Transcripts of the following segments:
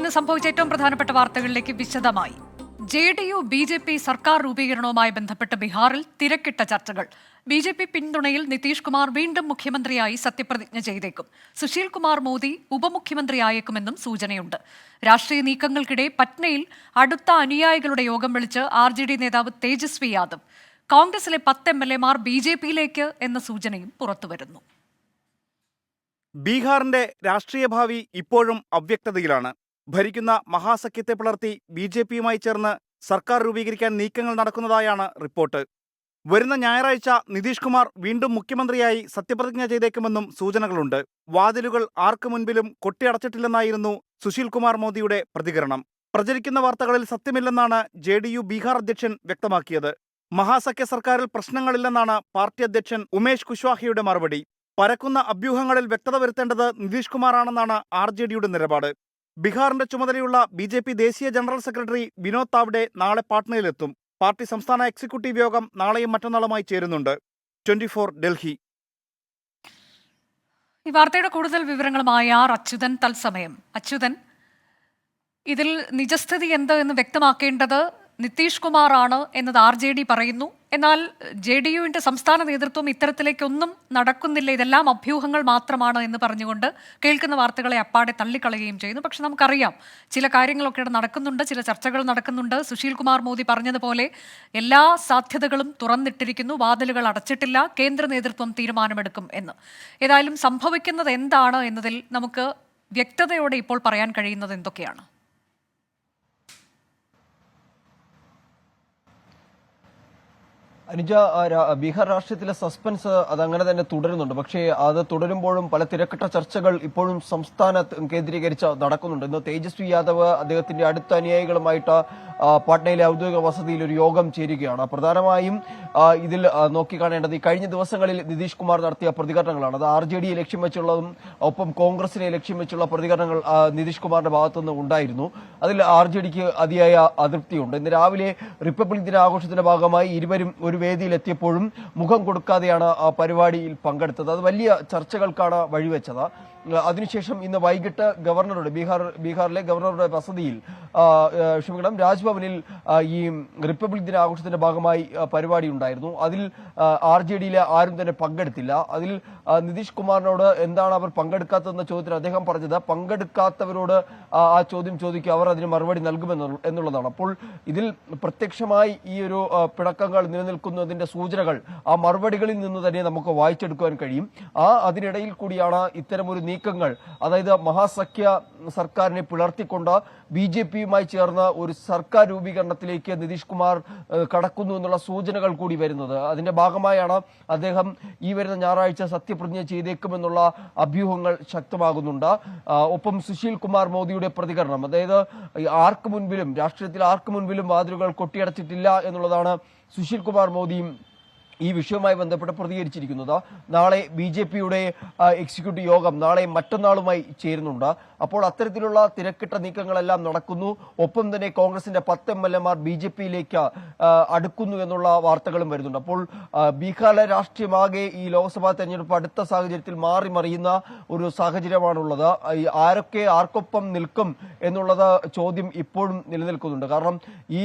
ഇന്ന് സംഭവിച്ച ഏറ്റവും പ്രധാനപ്പെട്ട വാർത്തകളിലേക്ക് വിശദമായി. JDU BJP സർക്കാർ രൂപീകരണവുമായി ബന്ധപ്പെട്ട് ബീഹാറിൽ തിരക്കിട്ട ചർച്ചകൾ. BJP പിന്തുണയിൽ നിതീഷ് കുമാർ വീണ്ടും മുഖ്യമന്ത്രിയായി സത്യപ്രതിജ്ഞ ചെയ്തേക്കും. സുശീൽ കുമാർ മോദി ഉപമുഖ്യമന്ത്രിയായേക്കുമെന്നും സൂചനയുണ്ട്. രാഷ്ട്രീയ നീക്കങ്ങൾക്കിടെ പറ്റ്നയിൽ അടുത്ത അനുയായികളുടെ യോഗം വിളിച്ച് RJD നേതാവ് തേജസ്വി യാദവ്. കോൺഗ്രസിലെ 10 MLA-മാർ BJP-യിലേക്ക് എന്ന സൂചനയും പുറത്തുവരുന്നു. ബീഹാറിന്റെ രാഷ്ട്രീയ ഭാവി ഇപ്പോഴും അവ്യക്തതയിലാണ്. ഭരിക്കുന്ന മഹാസഖ്യത്തെ പിളർത്തി BJP-യുമായി ചേർന്ന് സർക്കാർ രൂപീകരിക്കാൻ നീക്കങ്ങൾ നടക്കുന്നതായാണ് റിപ്പോർട്ട്. വരുന്ന ഞായറാഴ്ച നിതീഷ് കുമാർ വീണ്ടും മുഖ്യമന്ത്രിയായി സത്യപ്രതിജ്ഞ ചെയ്തേക്കുമെന്നും സൂചനകളുണ്ട്. വാതിലുകൾ ആർക്ക് മുൻപിലും കൊട്ടിയടച്ചിട്ടില്ലെന്നായിരുന്നു സുശീൽ കുമാർ മോദിയുടെ പ്രതികരണം. പ്രചരിക്കുന്ന വാർത്തകളിൽ സത്യമില്ലെന്നാണ് JDU ബീഹാർ അധ്യക്ഷൻ വ്യക്തമാക്കിയത്. മഹാസഖ്യ സർക്കാരിൽ പ്രശ്നങ്ങളില്ലെന്നാണ് പാർട്ടി അധ്യക്ഷൻ ഉമേഷ് കുശ്വാഹയുടെ മറുപടി. പരക്കുന്ന അഭ്യൂഹങ്ങളിൽ വ്യക്തത വരുത്തേണ്ടത് നിതീഷ് കുമാറാണെന്നാണ് RJDയുടെ നിലപാട്. ബീഹാറിന്റെ ചുമതലയുള്ള BJP ദേശീയ ജനറൽ സെക്രട്ടറി വിനോദ് താവ്ഡെ നാളെ പാട്നയിലെത്തും. പാർട്ടി സംസ്ഥാന എക്സിക്യൂട്ടീവ് യോഗം നാളെയും മറ്റന്നാളുമായി ചേരുന്നുണ്ട്. 24 ഡൽഹി. ഈ വാർത്തയുടെ കൂടുതൽ വിവരങ്ങളുമായി അച്യുതൻ തത്സമയം. അച്യുതൻ, ഇതിൽ നിജസ്ഥിതി എന്ത് എന്ന് വ്യക്തമാക്കേണ്ടത് നിതീഷ് കുമാറാണ് എന്നത് RJD പറയുന്നു. എന്നാൽ JDUവിന്റെ സംസ്ഥാന നേതൃത്വം ഇത്തരത്തിലേക്കൊന്നും നടക്കുന്നില്ല, ഇതെല്ലാം അഭ്യൂഹങ്ങൾ മാത്രമാണ് എന്ന് പറഞ്ഞുകൊണ്ട് കേൾക്കുന്ന വാർത്തകളെ അപ്പാടെ തള്ളിക്കളയുകയും ചെയ്യുന്നു. പക്ഷെ നമുക്കറിയാം ചില കാര്യങ്ങളൊക്കെ നടക്കുന്നുണ്ട്, ചില ചർച്ചകൾ നടക്കുന്നുണ്ട്. സുശീൽ കുമാർ മോദി പറഞ്ഞതുപോലെ എല്ലാ സാധ്യതകളും തുറന്നിട്ടിരിക്കുന്നു, വാതിലുകൾ അടച്ചിട്ടില്ല, കേന്ദ്ര നേതൃത്വം തീരുമാനമെടുക്കും എന്ന്. ഏതായാലും സംഭവിക്കുന്നത് എന്താണ് എന്നതിൽ നമുക്ക് വ്യക്തതയോടെ ഇപ്പോൾ പറയാൻ കഴിയുന്നത് എന്തൊക്കെയാണ്? അനുജ, ബീഹാർ രാഷ്ട്രീയത്തിലെ സസ്പെൻസ് അതങ്ങനെ തന്നെ തുടരുന്നുണ്ട്. പക്ഷേ അത് തുടരുമ്പോഴും പല തിരക്കിട്ട ചർച്ചകൾ ഇപ്പോഴും സംസ്ഥാന കേന്ദ്രീകരിച്ച് നടക്കുന്നുണ്ട്. ഇന്ന് തേജസ്വി യാദവ് അദ്ദേഹത്തിന്റെ അടുത്ത അനുയായികളുമായിട്ട് പാട്നയിലെ ഔദ്യോഗിക വസതിയിൽ ഒരു യോഗം ചേരുകയാണ്. പ്രധാനമായും ഇതിൽ നോക്കിക്കാണേണ്ടത് ഈ കഴിഞ്ഞ ദിവസങ്ങളിൽ നിതീഷ് കുമാർ നടത്തിയ പ്രതികരണങ്ങളാണ്. അത് RJDയെ ലക്ഷ്യം വെച്ചുള്ളതും ഒപ്പം കോൺഗ്രസിനെ ലക്ഷ്യം വെച്ചുള്ള പ്രതികരണങ്ങൾ നിതീഷ് കുമാറിന്റെ ഭാഗത്തുനിന്ന് ഉണ്ടായിരുന്നു. അതിൽ RJDക്ക് അതിയായ അതൃപ്തിയുണ്ട്. ഇന്ന് രാവിലെ റിപ്പബ്ലിക് ദിനാഘോഷത്തിന്റെ ഭാഗമായി ഇരുവരും ഒരു വേദിയിലെത്തിയപ്പോഴും മുഖം കൊടുക്കാതെയാണ് ആ പരിപാടിയിൽ പങ്കെടുത്തത്. അത് വലിയ ചർച്ചകൾക്കാണ് വഴിവെച്ചത്. അതിനുശേഷം ഇന്ന് വൈകിട്ട് ഗവർണറുടെ ബീഹാറിലെ ഗവർണറുടെ വസതിയിൽ രാജ്ഭവനിൽ ഈ റിപ്പബ്ലിക് ദിനാഘോഷത്തിന്റെ ഭാഗമായി പരിപാടി ഉണ്ടായിരുന്നു. അതിൽ RJDയിലെ ആരും തന്നെ പങ്കെടുത്തില്ല. അതിൽ നിതീഷ് കുമാറിനോട് എന്താണ് അവർ പങ്കെടുക്കാത്തതെന്ന ചോദ്യത്തിന് അദ്ദേഹം പറഞ്ഞത് പങ്കെടുക്കാത്തവരോട് ആ ചോദ്യം ചോദിക്കുക, അവർ അതിന് മറുപടി നൽകുമെന്നുള്ളതാണ്. അപ്പോൾ ഇതിൽ പ്രത്യക്ഷമായി ഈ ഒരു പിണക്കങ്ങൾ നിലനിൽക്കുന്നതിന്റെ സൂചനകൾ ആ മറുപടികളിൽ നിന്ന് തന്നെ നമുക്ക് വായിച്ചെടുക്കുവാൻ കഴിയും. അതിനിടയിൽ കൂടിയാണ് ഇത്തരമൊരു നീക്കങ്ങൾ, അതായത് മഹാസഖ്യ സർക്കാരിനെ പിളർത്തിക്കൊണ്ട് BJP-യുമായി ചേർന്ന് ഒരു സർക്കാർ രൂപീകരണത്തിലേക്ക് നിതീഷ് കുമാർ കടക്കുന്നു എന്നുള്ള സൂചനകൾ കൂടി വരുന്നത്. അതിന്റെ ഭാഗമായാണ് അദ്ദേഹം ഈ വരുന്ന ഞായറാഴ്ച സത്യപ്രതിജ്ഞ ചെയ്തേക്കുമെന്നുള്ള അഭ്യൂഹങ്ങൾ ശക്തമാകുന്നുണ്ട്. ഒപ്പം സുശീൽ കുമാർ മോദിയുടെ പ്രതികരണം, അതായത് ആർക്ക് മുൻപിലും രാഷ്ട്രീയത്തിൽ ആർക്ക് മുൻപിലും വാതിലുകൾ കൊട്ടിയടച്ചിട്ടില്ല എന്നുള്ളതാണ് സുശീൽ കുമാർ മോദിയും ഈ വിഷയവുമായി ബന്ധപ്പെട്ട് പ്രതികരിച്ചിരിക്കുന്നത്. നാളെ BJP-യുടെ എക്സിക്യൂട്ടീവ് യോഗം നാളെയും മറ്റന്നാളുമായി ചേരുന്നുണ്ട്. അപ്പോൾ അത്തരത്തിലുള്ള തിരക്കിട്ട നീക്കങ്ങളെല്ലാം നടക്കുന്നു. ഒപ്പം തന്നെ കോൺഗ്രസിന്റെ 10 MLA-മാർ BJP-യിലേക്ക് അടുക്കുന്നു എന്നുള്ള വാർത്തകളും വരുന്നുണ്ട്. അപ്പോൾ ബീഹാറിലെ രാഷ്ട്രീയമാകെ ഈ ലോക്സഭാ തെരഞ്ഞെടുപ്പ് അടുത്ത സാഹചര്യത്തിൽ മാറി മറിയുന്ന ഒരു സാഹചര്യമാണുള്ളത്. ആരൊക്കെ ആർക്കൊപ്പം നിൽക്കും എന്നുള്ളത് ചോദ്യം ഇപ്പോഴും നിലനിൽക്കുന്നുണ്ട്. കാരണം ഈ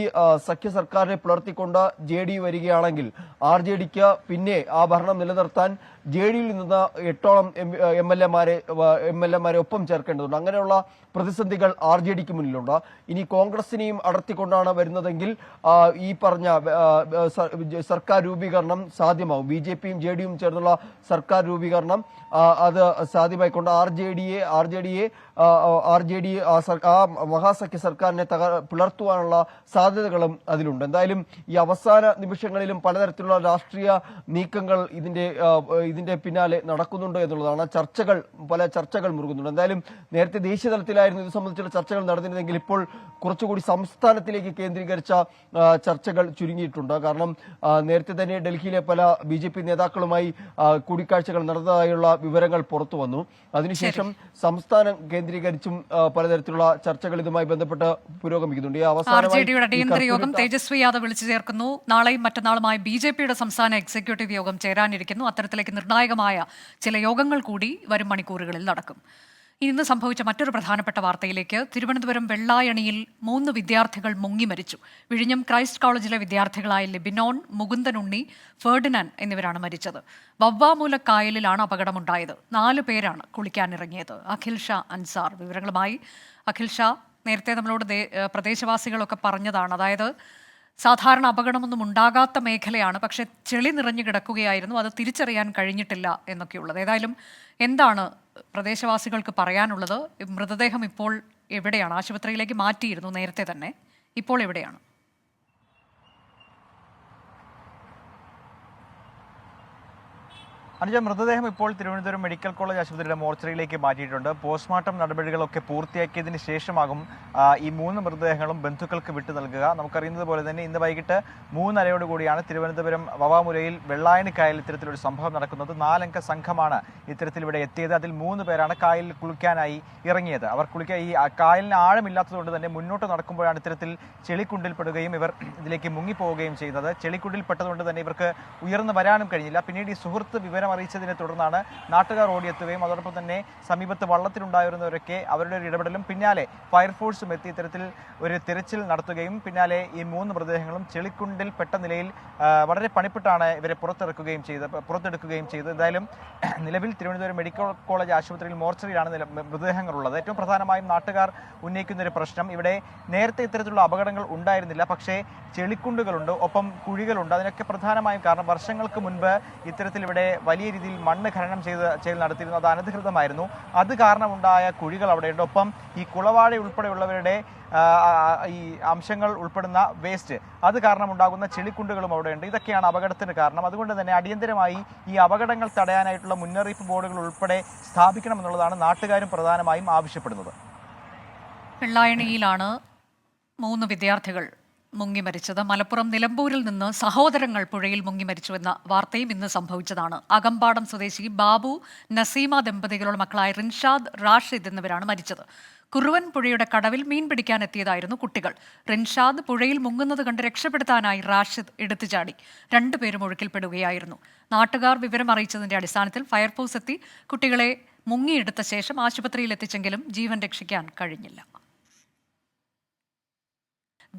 സഖ്യ സർക്കാരിനെ പിളർത്തിക്കൊണ്ട് JDU വരികയാണെങ്കിൽ RJD പിന്നെ ആ ഭരണം നിലനിർത്താൻ JDUയിൽ നിന്ന് 8ഓളം MLA-മാരെ ഒപ്പം ചേർക്കേണ്ടതുണ്ട്. അങ്ങനെയുള്ള പ്രതിസന്ധികൾ RJDക്ക് മുന്നിലുണ്ട്. ഇനി കോൺഗ്രസിനെയും അടർത്തിക്കൊണ്ടാണ് വരുന്നതെങ്കിൽ ഈ പറഞ്ഞ സർക്കാർ രൂപീകരണം സാധ്യമാവും. BJP-യും JDU-യും ചേർന്നുള്ള സർക്കാർ രൂപീകരണം അത് സാധ്യമായിക്കൊണ്ട് RJD ആ മഹാസഖ്യ സർക്കാരിനെ പിളർത്തുവാനുള്ള സാധ്യതകളും അതിലുണ്ട്. എന്തായാലും ഈ അവസാന നിമിഷങ്ങളിലും പലതരത്തിലുള്ള രാഷ്ട്രീയ നീക്കങ്ങൾ ഇതിന്റെ പിന്നാലെ നടക്കുന്നുണ്ട് എന്നുള്ളതാണ്. പല ചർച്ചകൾ മുറുകുന്നുണ്ട്. എന്തായാലും നേരത്തെ ദേശീയ തലത്തിലായിരുന്നു ഇത് സംബന്ധിച്ചുള്ള ചർച്ചകൾ നടന്നിരുന്നെങ്കിൽ ഇപ്പോൾ കുറച്ചുകൂടി സംസ്ഥാനത്തിലേക്ക് കേന്ദ്രീകരിച്ച ചർച്ചകൾ ചുരുങ്ങിയിട്ടുണ്ട്. കാരണം നേരത്തെ തന്നെ ഡൽഹിയിലെ പല BJP നേതാക്കളുമായി കൂടിക്കാഴ്ചകൾ നടന്നതായുള്ള വിവരങ്ങൾ പുറത്തു വന്നു. അതിനുശേഷം സംസ്ഥാനം കേന്ദ്രീകരിച്ചും പലതരത്തിലുള്ള ചർച്ചകൾ ഇതുമായി ബന്ധപ്പെട്ട് പുരോഗമിക്കുന്നുണ്ട്. RJDയുടെ അടിയന്തര യോഗം തേജസ്വി യാദവ് വിളിച്ചു ചേർക്കുന്നു. നാളെയും മറ്റന്നാളുമായി BJP-യുടെ സംസ്ഥാന എക്സിക്യൂട്ടീവ് യോഗം ചേരാനിരിക്കുന്നു. അത്തരത്തിലേക്ക് നിർണായകമായ ചില യോഗങ്ങൾ കൂടി വരും മണിക്കൂറുകളിൽ നടക്കും. ഇന്ന് സംഭവിച്ച മറ്റൊരു പ്രധാനപ്പെട്ട വാർത്തയിലേക്ക്. തിരുവനന്തപുരം വെള്ളായണിയിൽ 3 വിദ്യാർത്ഥികൾ മുങ്ങി മരിച്ചു. വിഴിഞ്ഞം ക്രൈസ്റ്റ് കോളേജിലെ വിദ്യാർത്ഥികളായ ലിബിനോൺ, മുകുന്ദനുണ്ണി, ഫെർഡിനാൻഡ് എന്നിവരാണ് മരിച്ചത്. വവ്വാമൂല കായലിലാണ് അപകടമുണ്ടായത്. 4 പേരാണ് കുളിക്കാനിറങ്ങിയത്. അഖിൽ ഷാ അൻസാർ വിവരങ്ങളുമായി. അഖിൽ ഷാ, നേരത്തെ നമ്മളോട് പ്രദേശവാസികളൊക്കെ പറഞ്ഞതാണ്, അതായത് സാധാരണ അപകടമൊന്നും ഉണ്ടാകാത്ത മേഖലയാണ്, പക്ഷെ ചെളി നിറഞ്ഞു കിടക്കുകയായിരുന്നു, അത് തിരിച്ചറിയാൻ കഴിഞ്ഞിട്ടില്ല എന്നൊക്കെയുള്ളത്. ഏതായാലും എന്താണ് പ്രദേശവാസികൾക്ക് പറയാനുള്ളത്? മൃതദേഹം ഇപ്പോൾ എവിടെയാണ്? ആശുപത്രിയിലേക്ക് മാറ്റിയിരുന്നു നേരത്തെ തന്നെ, ഇപ്പോൾ എവിടെയാണ്? അനുജ, മൃതദേഹം ഇപ്പോൾ തിരുവനന്തപുരം മെഡിക്കൽ കോളേജ് ആശുപത്രിയിലെ മോർച്ചറിയിലേക്ക് മാറ്റിയിട്ടുണ്ട്. പോസ്റ്റ്മോർട്ടം നടപടികളൊക്കെ പൂർത്തിയാക്കിയതിന് ശേഷമാകും ഈ 3 മൃതദേഹങ്ങളും ബന്ധുക്കൾക്ക് വിട്ടു നൽകുക. നമുക്കറിയുന്നത് പോലെ തന്നെ ഇന്ന് വൈകിട്ട് 3:30 കൂടിയാണ് തിരുവനന്തപുരം വവാമുരയിൽ വെള്ളായണി കായലിൽ ഇത്തരത്തിലൊരു സംഭവം നടക്കുന്നത്. 4 അംഗ സംഘമാണ് ഇത്തരത്തിൽ ഇവിടെ എത്തിയത്. അതിൽ 3 പേരാണ് കായലിൽ കുളിക്കാനായി ഇറങ്ങിയത്. അവർ ഈ കായലിന് ആഴമില്ലാത്തതുകൊണ്ട് തന്നെ മുന്നോട്ട് നടക്കുമ്പോഴാണ് ഇത്തരത്തിൽ ചെളിക്കുണ്ടിൽപ്പെടുകയും ഇവർ ഇതിലേക്ക് മുങ്ങിപ്പോവുകയും ചെയ്യുന്നത്. ചെളിക്കുണ്ടിൽപ്പെട്ടതുകൊണ്ട് തന്നെ ഇവർക്ക് ഉയർന്നു വരാനും കഴിഞ്ഞില്ല. പിന്നീട് ഈ സുഹൃത്ത് വിവരം അറിയിച്ചതിനെ തുടർന്നാണ് നാട്ടുകാർ ഓടിയെത്തുകയും അതോടൊപ്പം തന്നെ സമീപത്ത് വള്ളത്തിലുണ്ടായിരുന്നവരൊക്കെ അവരുടെ ഒരു ഇടപെടലും പിന്നാലെ ഫയർഫോഴ്സും എത്തി ഇത്തരത്തിൽ ഒരു തിരച്ചിൽ നടത്തുകയും പിന്നാലെ ഈ 3 മൃതദേഹങ്ങളും ചെളിക്കുണ്ടിൽ പെട്ട നിലയിൽ വളരെ പണിപ്പെട്ടാണ് ഇവരെ പുറത്തെടുക്കുകയും ചെയ്തത്. എന്തായാലും നിലവിൽ തിരുവനന്തപുരം മെഡിക്കൽ കോളേജ് ആശുപത്രിയിൽ മോർച്ചറിയിലാണ് മൃതദേഹങ്ങളുള്ളത്. ഏറ്റവും പ്രധാനമായും നാട്ടുകാർ ഉന്നയിക്കുന്ന ഒരു പ്രശ്നം, ഇവിടെ നേരത്തെ ഇത്തരത്തിലുള്ള അപകടങ്ങൾ ഉണ്ടായിരുന്നില്ല, പക്ഷേ ചെളിക്കുണ്ടുകളുണ്ട്, ഒപ്പം കുഴികളുണ്ട്. അതിനൊക്കെ പ്രധാനമായും കാരണം വർഷങ്ങൾക്ക് മുൻപ് ഇത്തരത്തിൽ ഇവിടെ വലിയ രീതിയിൽ മണ്ണ് ഖനനം ചെയ്ത് നടത്തിയിരുന്നു. അത് അനധികൃതമായിരുന്നു. അത് കാരണമുണ്ടായ കുഴികൾ അവിടെയുണ്ട്. ഒപ്പം ഈ കുളവാഴ ഉൾപ്പെടെയുള്ളവരുടെ ഈ അംശങ്ങൾ ഉൾപ്പെടുന്ന വേസ്റ്റ്, അത് കാരണമുണ്ടാകുന്ന ചെളിക്കുണ്ടുകളും അവിടെയുണ്ട്. ഇതൊക്കെയാണ് അപകടത്തിന് കാരണം. അതുകൊണ്ട് തന്നെ അടിയന്തരമായി ഈ അപകടങ്ങൾ തടയാനായിട്ടുള്ള മുന്നറിയിപ്പ് ബോർഡുകൾ ഉൾപ്പെടെ സ്ഥാപിക്കണമെന്നുള്ളതാണ് നാട്ടുകാരും പ്രധാനമായും ആവശ്യപ്പെടുന്നത്. വെള്ളായണിയിലാണ് 3 വിദ്യാർത്ഥികൾ മുങ്ങി മരിച്ചത്. മലപ്പുറം നിലമ്പൂരിൽ നിന്ന് സഹോദരങ്ങൾ പുഴയിൽ മുങ്ങി മരിച്ചുവെന്ന വാർത്തയും ഇന്ന് സംഭവിച്ചതാണ്. അകമ്പാടം സ്വദേശി ബാബു, നസീമ ദമ്പതികളുടെ മക്കളായ റിൻഷാദ്, റാഷിദ് എന്നിവരാണ് മരിച്ചത്. കുറുവൻ പുഴയുടെ കടവിൽ മീൻ പിടിക്കാനെത്തിയതായിരുന്നു കുട്ടികൾ. റിൻഷാദ് പുഴയിൽ മുങ്ങുന്നത് കണ്ട് രക്ഷപ്പെടുത്താനായി റാഷിദ് എടുത്തുചാടി. 2 പേരും ഒഴുക്കിൽപ്പെടുകയായിരുന്നു. നാട്ടുകാർ വിവരം അറിയിച്ചതിന്റെ അടിസ്ഥാനത്തിൽ ഫയർഫോഴ്സ് എത്തി കുട്ടികളെ മുങ്ങിയെടുത്ത ശേഷം ആശുപത്രിയിൽ എത്തിച്ചെങ്കിലും ജീവൻ രക്ഷിക്കാൻ കഴിഞ്ഞില്ല.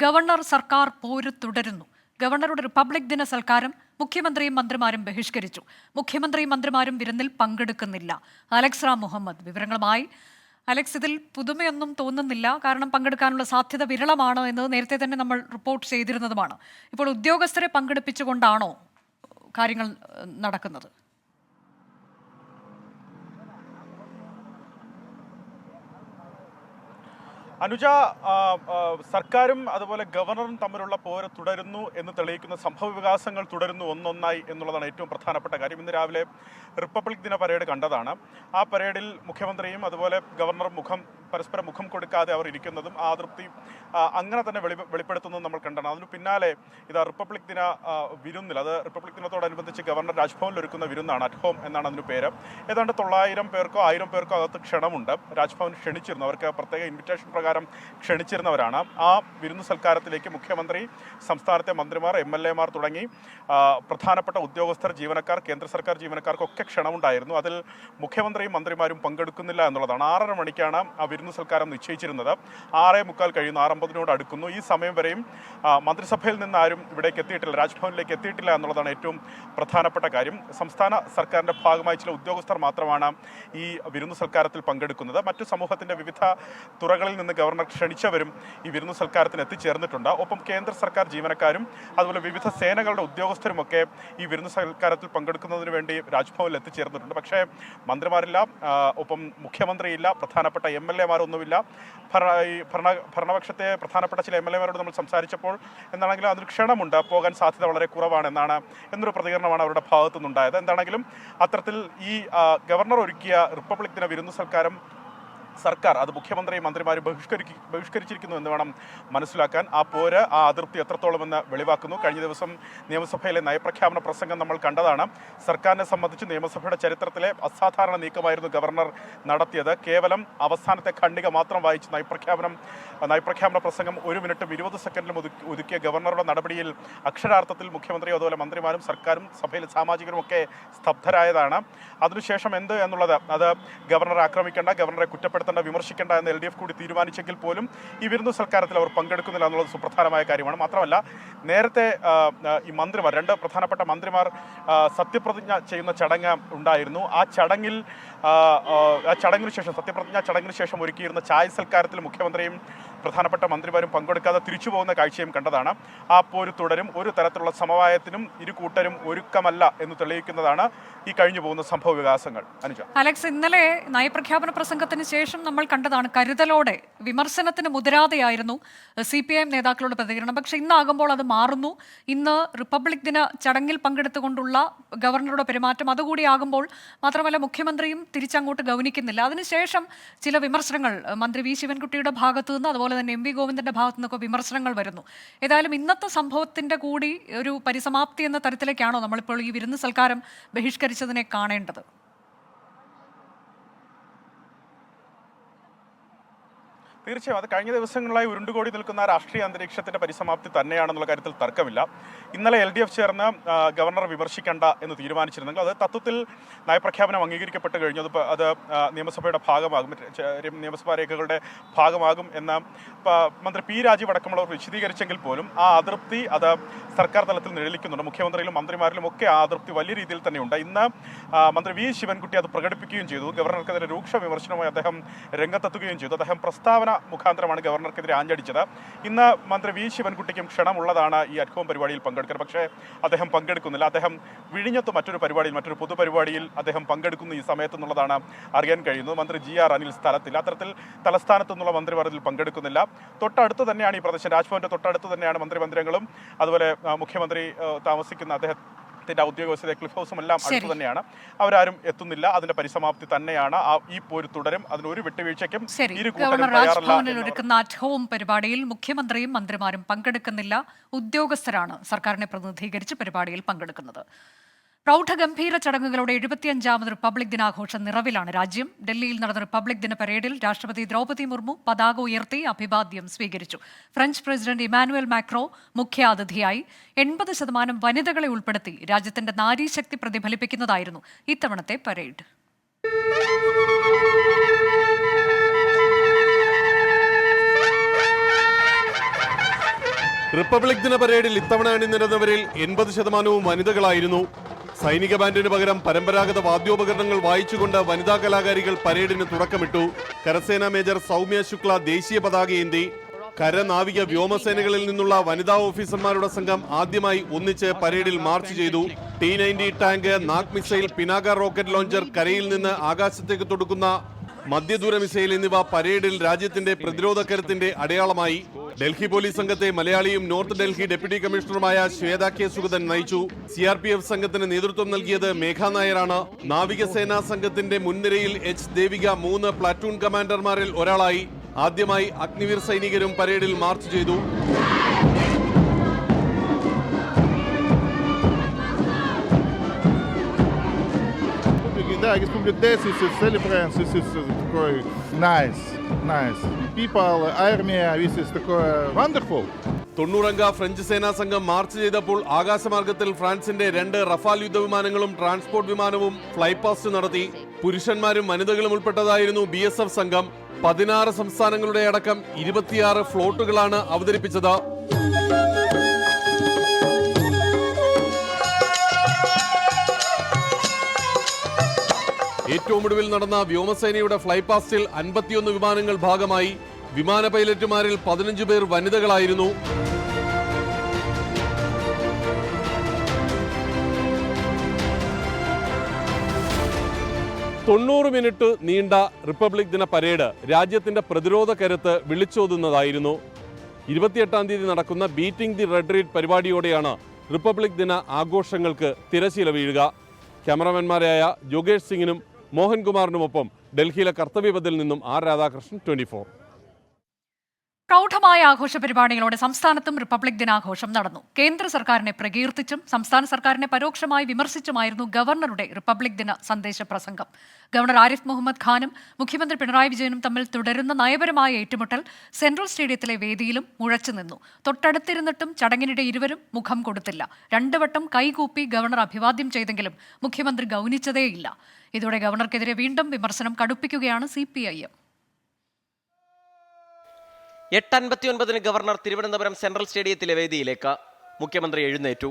ഗവർണർ സർക്കാർ പോര് തുടരുന്നു. ഗവർണറുടെ റിപ്പബ്ലിക് ദിന സൽക്കാരം മുഖ്യമന്ത്രിയും മന്ത്രിമാരും ബഹിഷ്കരിച്ചു. മുഖ്യമന്ത്രിയും മന്ത്രിമാരും വിരുന്നിൽ പങ്കെടുക്കുന്നില്ല. അലക്സ് റാം മുഹമ്മദ് വിവരങ്ങളുമായി. അലക്സ്, ഇതിൽ പുതുമയൊന്നും തോന്നുന്നില്ല, കാരണം പങ്കെടുക്കാനുള്ള സാധ്യത വിരളമാണ് എന്ന് നേരത്തെ തന്നെ നമ്മൾ റിപ്പോർട്ട് ചെയ്തിരുന്നതുമാണ്. ഇപ്പോൾ ഉദ്യോഗസ്ഥരെ പങ്കെടുപ്പിച്ചുകൊണ്ടാണോ കാര്യങ്ങൾ നടക്കുന്നത്? അനുജ, സർക്കാരും അതുപോലെ ഗവർണറും തമ്മിലുള്ള പോര് തുടരുന്നു എന്ന് തെളിയിക്കുന്ന സംഭവ വികാസങ്ങൾ തുടരുന്നു ഒന്നൊന്നായി എന്നുള്ളതാണ് ഏറ്റവും പ്രധാനപ്പെട്ട കാര്യം. ഇന്ന് രാവിലെ റിപ്പബ്ലിക് ദിന പരേഡ് കണ്ടതാണ്. ആ പരേഡിൽ മുഖ്യമന്ത്രിയും അതുപോലെ ഗവർണറും പരസ്പരം മുഖം കൊടുക്കാതെ അവർ ഇരിക്കുന്നതും ആ അതൃപ്തി അങ്ങനെ തന്നെ വെളിപ്പെടുത്തുന്നതും നമ്മൾ കണ്ടാണ്. അതിന് പിന്നാലെ ഇതാ റിപ്പബ്ലിക് ദിന വിരുന്നിൽ, അത് റിപ്പബ്ലിക് ദിനത്തോടനുബന്ധിച്ച് ഗവർണർ രാജ്ഭവനിൽ ഒരുക്കുന്ന വിരുന്നാണ്. അറ്റ് ഹോം എന്നാണ് അതിന് പേര്. ഏതാണ്ട് 900 പേർക്കോ 1000 പേർക്കോ അകത്ത് ക്ഷണമുണ്ട്. രാജ്ഭവൻ ക്ഷണിച്ചിരുന്നു, അവർക്ക് പ്രത്യേക ഇൻവിറ്റേഷൻ പ്രകാരം ക്ഷണിച്ചിരുന്നവരാണ്. ആ വിരുന്ന് സൽക്കാരത്തിലേക്ക് മുഖ്യമന്ത്രി, സംസ്ഥാനത്തെ മന്ത്രിമാർ, MLA മാർ തുടങ്ങി പ്രധാനപ്പെട്ട ഉദ്യോഗസ്ഥർ, ജീവനക്കാർ, കേന്ദ്ര സർക്കാർ ജീവനക്കാർക്കൊക്കെ ക്ഷണമുണ്ടായിരുന്നു. അതിൽ മുഖ്യമന്ത്രിയും മന്ത്രിമാരും പങ്കെടുക്കുന്നില്ല എന്നുള്ളതാണ്. 6:30 മണിക്കാണ് ആ വിരുന്ന് സൽക്കാരം നിശ്ചയിച്ചിരുന്നത്. 6:45 കഴിയുന്നു, 6:50 അടുക്കുന്നു. ഈ സമയം വരെയും മന്ത്രിസഭയിൽ നിന്ന് ആരും ഇവിടേക്ക് എത്തിയിട്ടില്ല, രാജ്ഭവനിലേക്ക് എത്തിയിട്ടില്ല എന്നുള്ളതാണ് ഏറ്റവും പ്രധാനപ്പെട്ട കാര്യം. സംസ്ഥാന സർക്കാരിൻ്റെ ഭാഗമായി ചില ഉദ്യോഗസ്ഥർ മാത്രമാണ് ഈ വിരുന്ന് സൽക്കാരത്തിൽ പങ്കെടുക്കുന്നത്. മറ്റു സമൂഹത്തിൻ്റെ വിവിധ തുറകളിൽ നിന്ന് ഗവർണർ ക്ഷണിച്ചവരും ഈ വിരുന്ന് സൽക്കാരത്തിന് എത്തിച്ചേർന്നിട്ടുണ്ട്. ഒപ്പം കേന്ദ്ര സർക്കാർ ജീവനക്കാരും അതുപോലെ വിവിധ സേനകളുടെ ഉദ്യോഗസ്ഥരുമൊക്കെ ഈ വിരുന്ന് സൽക്കാരത്തിൽ പങ്കെടുക്കുന്നതിന് വേണ്ടി രാജ്ഭവനിൽ എത്തിച്ചേർന്നിട്ടുണ്ട്. പക്ഷേ മന്ത്രിമാരില്ല, ഒപ്പം മുഖ്യമന്ത്രിയില്ല, പ്രധാനപ്പെട്ട MLA മാരൊന്നുമില്ല. ഭരണപക്ഷത്തെ പ്രധാനപ്പെട്ട ചില MLA മാരോട് നമ്മൾ സംസാരിച്ചപ്പോൾ എന്താണെങ്കിലും അതിന് ക്ഷണമുണ്ട്, പോകാൻ സാധ്യത വളരെ കുറവാണ് എന്നൊരു പ്രതികരണമാണ് അവരുടെ ഭാഗത്തു നിന്നുണ്ടായത്. എന്താണെങ്കിലും അത്തരത്തിൽ ഈ ഗവർണർ ഒരുക്കിയ റിപ്പബ്ലിക് ദിന വിരുന്ന് സൽക്കാരം സർക്കാർ അത് മുഖ്യമന്ത്രിയും മന്ത്രിമാരും ബഹിഷ്കരിച്ചിരിക്കുന്നു എന്ന് വേണം മനസ്സിലാക്കാൻ. ആ പോര്, ആ അതിർത്തി എത്രത്തോളമെന്ന് വെളിവാക്കുന്നു. കഴിഞ്ഞ ദിവസം നിയമസഭയിലെ നയപ്രഖ്യാപന പ്രസംഗം നമ്മൾ കണ്ടതാണ്. സർക്കാരിനെ സംബന്ധിച്ച് നിയമസഭയുടെ ചരിത്രത്തിലെ അസാധാരണ നീക്കമായിരുന്നു ഗവർണർ നടത്തിയത്. കേവലം അവസാനത്തെ ഖണ്ഡിക മാത്രം വായിച്ച് നയപ്രഖ്യാപന പ്രസംഗം 1 മിനിറ്റും 20 സെക്കൻഡിലും ഒതുക്കിയ ഗവർണറുടെ നടപടിയിൽ അക്ഷരാർത്ഥത്തിൽ മുഖ്യമന്ത്രിയും അതുപോലെ മന്ത്രിമാരും സർക്കാരും സഭയിലെ സാമാജികരും ഒക്കെ സ്തബ്ധരായതാണ്. അതിനുശേഷം എന്ത് എന്നുള്ളത് അത് ഗവർണറെ ആക്രമിക്കേണ്ട, ഗവർണറെ കുറ്റപ്പെടുത്തേണ്ട, വിമർശിക്കേണ്ട എന്ന് LDF കൂടി തീരുമാനിച്ചെങ്കിൽ പോലും ഈ വിരുന്നു സൽക്കാരത്തിൽ അവർ പങ്കെടുക്കുന്നില്ല എന്നുള്ളത് സുപ്രധാനമായ കാര്യമാണ്. മാത്രമല്ല നേരത്തെ ഈ മന്ത്രിമാർ, 2 പ്രധാനപ്പെട്ട മന്ത്രിമാർ സത്യപ്രതിജ്ഞ ചെയ്യുന്ന ചടങ്ങ് ഉണ്ടായിരുന്നു. ആ ചടങ്ങിന് ശേഷം സത്യപ്രതിജ്ഞാ ചടങ്ങിന് ശേഷം ഒരുക്കിയിരുന്ന ചായ സൽക്കാരത്തിൽ മുഖ്യമന്ത്രിയും പ്രധാനപ്പെട്ട മന്ത്രിമാരും പങ്കെടുക്കാതെ തിരിച്ചു പോകുന്ന കാഴ്ചയും കണ്ടതാണ്. ആ പോര് തുടരും. ഒരു തരത്തിലുള്ള സമവായത്തിനും ഇരു കൂട്ടരും ഒരുക്കമല്ല എന്ന് തെളിയിക്കുന്നതാണ് ഈ കഴിഞ്ഞു പോകുന്ന സംഭവ വികാസങ്ങൾ. അനുജ. അലക്സ്, ഇന്നലെ നയപ്രഖ്യാപന പ്രസംഗത്തിന് ശേഷം നമ്മൾ കണ്ടതാണ് കരുതലോടെ വിമർശനത്തിന് മുതിരാതെയായിരുന്നു CPIM നേതാക്കളുടെ പ്രതികരണം. പക്ഷെ ഇന്നാകുമ്പോൾ അത് മാറുന്നു. ഇന്ന് റിപ്പബ്ലിക് ദിന ചടങ്ങിൽ പങ്കെടുത്തുകൊണ്ടുള്ള ഗവർണറുടെ പെരുമാറ്റം അതുകൂടി ആകുമ്പോൾ മാത്രമല്ല മുഖ്യമന്ത്രിയും തിരിച്ചങ്ങോട്ട് ഗൗനിക്കുന്നില്ല. അതിനുശേഷം ചില വിമർശനങ്ങൾ മന്ത്രി V ശിവൻകുട്ടിയുടെ ഭാഗത്തു നിന്ന് അതുപോലെ തന്നെ MV ഗോവിന്ദന്റെ ഭാഗത്തു നിന്നൊക്കെ വിമർശനങ്ങൾ വരുന്നു. ഏതായാലും ഇന്നത്തെ സംഭവത്തിന്റെ കൂടി ഒരു പരിസമാപ്തി എന്ന തരത്തിലേക്കാണോ നമ്മളിപ്പോൾ ഈ വിരുന്ന് സൽക്കാരം ബഹിഷ്കരിച്ചതിനെ കാണേണ്ടത്? തീർച്ചയായും അത് കഴിഞ്ഞ ദിവസങ്ങളിലായി ഉരുണ്ടുകൂടി നിൽക്കുന്ന രാഷ്ട്രീയ അന്തരീക്ഷത്തിന്റെ പരിസമാപ്തി തന്നെയാണെന്നുള്ള കാര്യത്തിൽ തർക്കമില്ല. ഇന്നലെ LDF ചേർന്ന് ഗവർണറെ വിമർശിക്കേണ്ട എന്ന് തീരുമാനിച്ചിരുന്നെങ്കിൽ അത് തത്വത്തിൽ നയപ്രഖ്യാപനം അംഗീകരിക്കപ്പെട്ട് കഴിഞ്ഞു. അത് നിയമസഭയുടെ ഭാഗമാകും, നിയമസഭാ രേഖകളുടെ ഭാഗമാകും എന്ന് മന്ത്രി P രാജീവ് അടക്കമുള്ളവർ വിശദീകരിച്ചെങ്കിൽ പോലും ആ അതൃപ്തി അത് സർക്കാർ തലത്തിൽ നിഴലിക്കുന്നുണ്ട്. മുഖ്യമന്ത്രിയിലും മന്ത്രിമാരിലും ഒക്കെ ആ അതൃപ്തി വലിയ രീതിയിൽ തന്നെയുണ്ട്. ഇന്ന് മന്ത്രി V ശിവൻകുട്ടി അത് പ്രകടിപ്പിക്കുകയും ചെയ്തു. ഗവർണർക്കെതിരെ രൂക്ഷ വിമർശനവുമായി അദ്ദേഹം രംഗത്തെത്തുകയും ചെയ്തു. അദ്ദേഹം പ്രസ്താവന മുഖാന്തരമാണ് ഗവർണർക്കെതിരെ ആഞ്ഞടിച്ചത്. ഇന്ന് മന്ത്രി V ശിവൻകുട്ടിക്കും ക്ഷണമുള്ളതാണ് ഈ അറ്റ് ഹോം പരിപാടിയിൽ പങ്കെടുക്കുന്നത്. പക്ഷേ അദ്ദേഹം പങ്കെടുക്കുന്നില്ല. അദ്ദേഹം വിഴിഞ്ഞത്ത് മറ്റൊരു പൊതുപരിപാടിയിൽ അദ്ദേഹം പങ്കെടുക്കുന്നു ഈ സമയത്ത് എന്നുള്ളതാണ് അറിയാൻ കഴിയുന്നത്. മന്ത്രി GR അനിൽ സ്ഥലത്തില്ല. അത്തരത്തിൽ തലസ്ഥാനത്തു നിന്നുള്ള മന്ത്രിമാർ ഇതിൽ പങ്കെടുക്കുന്നില്ല. തൊട്ടടുത്ത് തന്നെയാണ് ഈ പ്രദേശം, രാജ്ഭവന്റെ തൊട്ടടുത്ത് തന്നെയാണ് മന്ത്രിമന്ദിരങ്ങളും അതുപോലെ മുഖ്യമന്ത്രി താമസിക്കുന്ന അദ്ദേഹത്തിന്റെ ഔദ്യോഗിക ക്ലിഫ് ഹൗസും എല്ലാം അടുത്ത് തന്നെയാണ്. അവരാരും എത്തുന്നില്ല. അതിന്റെ പരിസമാപ്തി തന്നെയാണ്. ഈ പോര് തുടരും. അതിനൊരു വിട്ടുവീഴ്ചയ്ക്കും രാജ്ഭവനിൽ ഒരുക്കുന്ന അറ്റ് ഹോം പരിപാടിയിൽ മുഖ്യമന്ത്രിയും മന്ത്രിമാരും പങ്കെടുക്കുന്നില്ല. ഉദ്യോഗസ്ഥരാണ് സർക്കാരിനെ പ്രതിനിധീകരിച്ച് പരിപാടിയിൽ പങ്കെടുക്കുന്നത്. പ്രൗഢഗംഭീര ചടങ്ങുകളുടെ 75ാമത് റിപ്പബ്ലിക് ദിനാഘോഷം നിറവിലാണ് രാജ്യം. ഡൽഹിയിൽ നടന്ന റിപ്പബ്ലിക് ദിന പരേഡിൽ രാഷ്ട്രപതി ദ്രൗപദി മുർമു പതാക ഉയർത്തി അഭിവാദ്യം സ്വീകരിച്ചു. ഫ്രഞ്ച് പ്രസിഡന്റ് ഇമാനുവൽ മാക്രോ മുഖ്യാതിഥിയായി. 80% വനിതകളെ ഉൾപ്പെടുത്തി രാജ്യത്തിന്റെ നാരീശക്തി പ്രതിഫലിപ്പിക്കുന്നതായിരുന്നു ഇത്തവണത്തെ പരേഡ്. റിപ്പബ്ലിക് ദിന പരേഡിൽ ഇത്തവണ അണിനിരന്നവരിൽ 80% വനിതകളായിരുന്നു. സൈനിക ബാൻഡിന് പകരം പരമ്പരാഗത വാദ്യോപകരണങ്ങൾ വായിച്ചുകൊണ്ട് വനിതാ കലാകാരികൾ പരേഡിന് തുടക്കമിട്ടു. കരസേനാ മേജർ സൗമ്യ ശുക്ല ദേശീയ പതാകയേന്തി. കര, നാവിക, വ്യോമസേനകളിൽ നിന്നുള്ള വനിതാ ഓഫീസർമാരുടെ സംഘം ആദ്യമായി ഒന്നിച്ച് പരേഡിൽ മാർച്ച് ചെയ്തു. T-90 tank, Nag missile, Pinaka rocket launcher, കരയിൽ നിന്ന് ആകാശത്തേക്ക് തൊടുക്കുന്ന മധ്യദൂര മിസൈൽ എന്നിവ പരേഡിൽ രാജ്യത്തിന്റെ പ്രതിരോധ കരുത്തിന്റെ അടയാളമായി. ഡൽഹി പോലീസ് സംഘത്തെ മലയാളിയും നോർത്ത് ഡൽഹി ഡെപ്യൂട്ടി കമ്മീഷണറുമായ ശ്വേത K സുഗതൻ നയിച്ചു. CRPF സംഘത്തിന് നേതൃത്വം നൽകിയത് മേഘ നായരാണ്. നാവികസേനാ സംഘത്തിന്റെ മുൻനിരയിൽ H ദേവിക 3 പ്ലാറ്റൂൺ കമാൻഡർമാരിൽ ഒരാളായി. ആദ്യമായി അഗ്നിവീർ സൈനികരും പരേഡിൽ മാർച്ച് ചെയ്തു. Да, Республика Десис, Celebrance, this is такой nice. People, армия, this is такое wonderful. 90-അംഗ French സേനാ സംഘം മാർച്ച് ചെയ്തപ്പോൾ ആകാശമാർഗത്തിൽ ഫ്രാൻസിന്റെ 2 റഫാൽ യുദ്ധവിമാനങ്ങളും ട്രാൻസ്പോർട്ട് വിമാനവും ഫ്ലൈ പാസ്റ്റ് നടത്തി. പുരുഷന്മാരും വനിതകളും ഉൾപ്പെട്ടതായിരുന്നു BSF സംഘം. 16 സംസ്ഥാനങ്ങളുടെ അടക്കം 26 ഫ്ലോട്ടുകളാണ് അവതരിപ്പിച്ചത്. ഏറ്റവും ഒടുവിൽ നടന്ന വ്യോമസേനയുടെ ഫ്ലൈപാസ്റ്റിൽ 51 വിമാനങ്ങൾ ഭാഗമായി. വിമാന പൈലറ്റുമാരിൽ 15 പേർ വനിതകളായിരുന്നു. തൊണ്ണൂറ് മിനിറ്റ് നീണ്ട റിപ്പബ്ലിക് ദിന പരേഡ് രാജ്യത്തിന്റെ പ്രതിരോധ കരുത്ത് വിളിച്ചോതുന്നതായിരുന്നു. 28-ാം തീയതി നടക്കുന്ന ബീറ്റിംഗ് ദി റെഡ് റീഡ് പരിപാടിയോടെയാണ് റിപ്പബ്ലിക് ദിന ആഘോഷങ്ങൾക്ക് തിരശീല വീഴുക. ക്യാമറാമാൻമാരായ ജോഗേഷ് സിംഗിനും മോഹൻകുമാറിനുമൊപ്പം ഡൽഹിയിലെ കർത്തവ്യപഥിൽ നിന്നും ആർ രാധാകൃഷ്ണൻ, 24. പ്രൗഢമായ ആഘോഷ പരിപാടികളോടെ സംസ്ഥാനത്തും റിപ്പബ്ലിക് ദിനാഘോഷം നടന്നു. കേന്ദ്ര സർക്കാരിനെ പ്രകീർത്തിച്ചും സംസ്ഥാന സർക്കാരിനെ പരോക്ഷമായി വിമർശിച്ചുമായിരുന്നു ഗവർണറുടെ റിപ്പബ്ലിക് ദിന സന്ദേശ പ്രസംഗം. ഗവർണർ ആരിഫ് മുഹമ്മദ് ഖാനും മുഖ്യമന്ത്രി പിണറായി വിജയനും തമ്മിൽ തുടരുന്ന നയപരമായ ഏറ്റുമുട്ടൽ സെൻട്രൽ സ്റ്റേഡിയത്തിലെ വേദിയിലും മുഴച്ചുനിന്നു. തൊട്ടടുത്തിരുന്നിട്ടും ചടങ്ങിനിടെ ഇരുവരും മുഖം കൊടുത്തില്ല. 2 വട്ടം കൈകൂപ്പി ഗവർണർ അഭിവാദ്യം ചെയ്തെങ്കിലും മുഖ്യമന്ത്രി ഗൗനിച്ചതേയില്ല. ഇതോടെ ഗവർണർക്കെതിരെ വീണ്ടും വിമർശനം കടുപ്പിക്കുകയാണ് CPIM. 8:59 ഗവർണർ തിരുവനന്തപുരം സെൻട്രൽ സ്റ്റേഡിയത്തിലെ വേദിയിലേക്ക്. മുഖ്യമന്ത്രി എഴുന്നേറ്റു.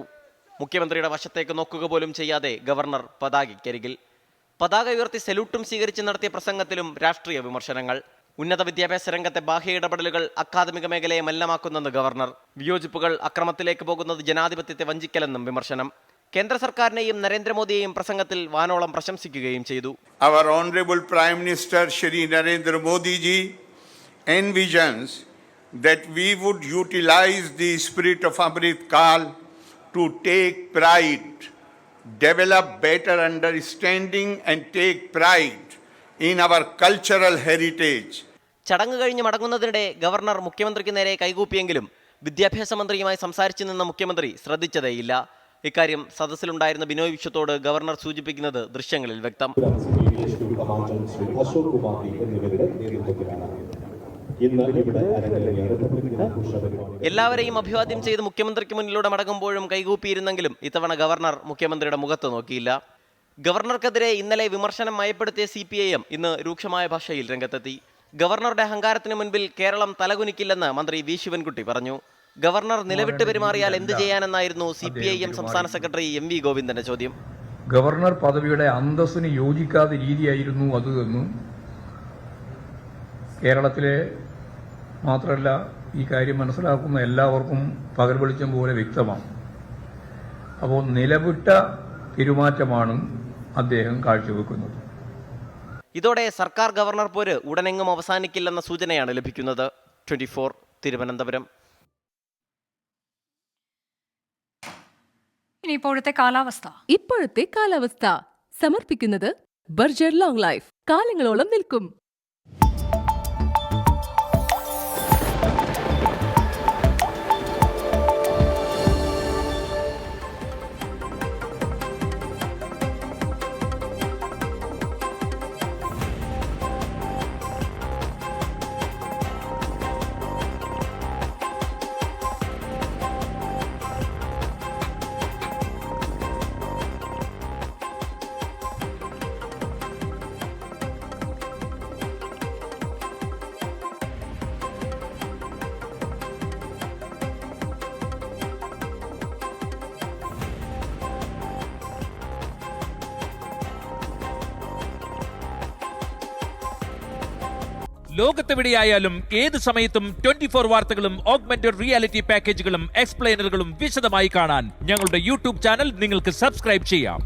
മുഖ്യമന്ത്രിയുടെ വശത്തേക്ക് നോക്കുക പോലും ചെയ്യാതെ ഗവർണർ പതാകയ്ക്കരികിൽ. പതാക ഉയർത്തി സല്യൂട്ടും സ്വീകരിച്ച് നടത്തിയ പ്രസംഗത്തിലും രാഷ്ട്രീയ വിമർശനങ്ങൾ. ഉന്നത വിദ്യാഭ്യാസ രംഗത്തെ ബാഹ്യ ഇടപെടലുകൾ അക്കാദമിക മേഖലയെ മലിനമാക്കുന്നെന്ന് ഗവർണർ. വിയോജിപ്പുകൾ അക്രമത്തിലേക്ക് പോകുന്നത് ജനാധിപത്യത്തെ വഞ്ചിക്കലെന്നും വിമർശനം. കേന്ദ്ര സർക്കാരിനെയും നരേന്ദ്രമോദിയെയും പ്രസംഗത്തിൽ വാനോളം പ്രശംസിക്കുകയും ചെയ്തു. Our Honorable Prime Minister Shri Narendra Modi ji envisions that we would utilize the spirit of Amrit Kal to take pride, develop better understanding and take pride in our cultural heritage. ചടങ്ങ് കഴിഞ്ഞ് മടങ്ങുന്നതിനിടെ governor മുഖ്യമന്ത്രിക്ക് നേരെ കൈകൂപ്പിയെങ്കിലും വിദ്യാഭ്യാസ മന്ത്രിയുമായി സംസാരിച്ചു നിന്ന മുഖ്യമന്ത്രി ശ്രദ്ധിച്ചതേയില്ല. ഇക്കാര്യം സദസ്സിലുണ്ടായിരുന്ന ബിനോയ് വിശ്വത്തോട് ഗവർണർ സൂചിപ്പിക്കുന്നത് ദൃശ്യങ്ങളിൽ വ്യക്തം. എല്ലാവരെയും അഭിവാദ്യം ചെയ്ത് മുഖ്യമന്ത്രിക്ക് മുന്നിലൂടെ മടങ്ങുമ്പോഴും കൈകൂപ്പിയിരുന്നെങ്കിലും ഇത്തവണ ഗവർണർ മുഖ്യമന്ത്രിയുടെ മുഖത്ത് നോക്കിയില്ല. ഗവർണർക്കെതിരെ ഇന്നലെ വിമർശനം മയപ്പെടുത്തിയ CPIM ഇന്ന് രൂക്ഷമായ ഭാഷയിൽ രംഗത്തെത്തി. ഗവർണറുടെ അഹങ്കാരത്തിന് മുൻപിൽ കേരളം തലകുനിക്കില്ലെന്ന് മന്ത്രി വി ശിവൻകുട്ടി പറഞ്ഞു. ഗവർണർ നിലവിട്ട് പെരുമാറിയാൽ എന്ത് ചെയ്യാനെന്നായിരുന്നു CPIM സംസ്ഥാന സെക്രട്ടറി MV ഗോവിന്ദന്റെ ചോദ്യം. ഗവർണർ പദവിയുടെ അന്തസ്സിന് യോജിക്കാത്ത രീതിയായിരുന്നു അത് എന്നും കേരളത്തിലെ മാത്രമല്ല ഈ കാര്യം മനസ്സിലാക്കുന്ന എല്ലാവർക്കും പകൽ വെളിച്ചം പോലെ വ്യക്തമാണ്. അപ്പോൾ നിലവിട്ട പെരുമാറ്റമാണ് അദ്ദേഹം കാഴ്ചവെക്കുന്നത്. ഇതോടെ സർക്കാർ ഗവർണർ പോര് ഉടനെങ്ങും അവസാനിക്കില്ലെന്ന സൂചനയാണ് ലഭിക്കുന്നത്. 24 തിരുവനന്തപുരം. ഇനി ഇപ്പോഴത്തെ കാലാവസ്ഥ സമർപ്പിക്കുന്നത് ബർജർ ലോങ് ലൈഫ്. കാലങ്ങളോളം നിൽക്കും. ലോകത്തെവിടെയായാലും ഏത് സമയത്തും 24 വാർത്തകളും ഓഗ്മെന്റഡ് റിയാലിറ്റി പാക്കേജുകളും എക്സ്പ്ലെയിനറുകളും വിശദമായി കാണാൻ ഞങ്ങളുടെ YouTube ചാനൽ നിങ്ങൾക്ക് സബ്സ്ക്രൈബ് ചെയ്യാം.